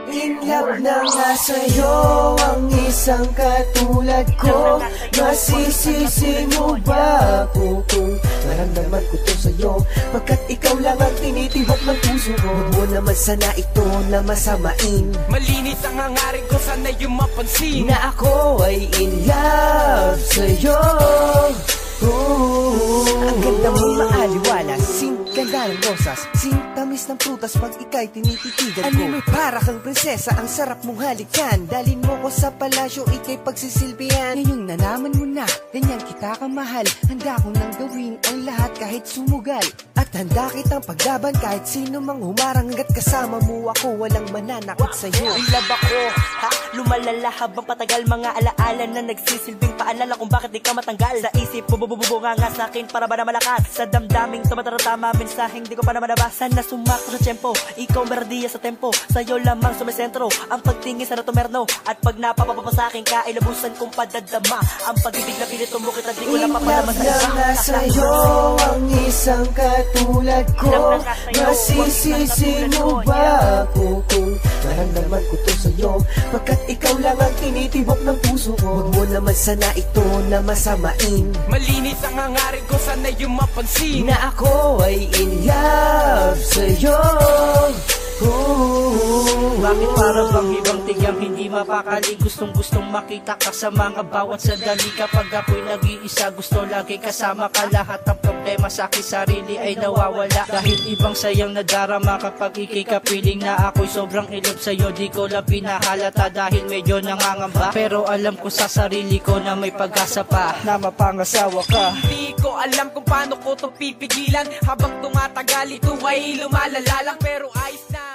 In love na nga sa'yo ang isang katulad ko. Masisisi mo ba ako kung naramdaman ko to sa'yo? Pagkat ikaw lang ang tinitibok ng puso ko. Huwag mo naman sana ito na masamain. Malinis ang hangarin ko, sana yung mapansin Na ako ay in love sa'yo. Ang ganda mong maaliwalas, sing ganda ng rosas, sing tamis ng prutas pag ika'y tinititigan ko. May para kang prinsesa, ang sarap mong halikan. Dalin mo ko sa palasyo, ika'y pagsisilbihan. Ngayong nalaman mo na, ganyan kita kamahal. Handa ko nang gawin ang lahat kahit sumugal. At handa kitang paglaban kahit sino mang humarang. Hanggat kasama mo ako, walang mananakit sa'yo. In love ako, ha? Lumalala habang patagal. Mga alaala na nagsisilbing paalala kung bakit di ka matanggal. Sa isip, bubububunga nga sa'kin para ba na malakas. Sa damdaming tumataratama, mensaheng di ko pa na manabasan. Na sumakto sa tiyempo, ikaw merdiya sa tempo. Sa'yo lamang sumisentro, ang pagtingin sa natumerno. At pag napapapa sa'kin ka, ilabusan kong padadama. Ang pag-ibig na pinito mo kita, di ko napapalaman sa iba. Na sa'yo ang isang katulad ko. Masisisi mo ba ako kung naramdaman ko to sa'yo? Pagkat ikaw lang ang tinitibok ng puso ko. Huwag mo naman sana ito na masamain. Malinis ang hangarin ko, sana yung mapansin Na ako ay in love sa'yo. Bakit para bang ibang tigyang hindi mapakali? Gustong makita ka sa mga bawat sandali. Kapag ako'y nag-iisa, gusto lagi kasama ka. Lahat ng problema sa aking sarili ay nawawala. Dahil ibang sayang nadarama kapag ikay kapiling na ako'y sobrang ilog sa'yo. Di ko lang pinahalata dahil medyo nangangamba. Pero alam ko sa sarili ko na may pag-asa pa na mapangasawa ka. Hindi ko alam kung paano ko to pipigilan. Habang tumatagal ito ay lumalala lang, pero ayos na.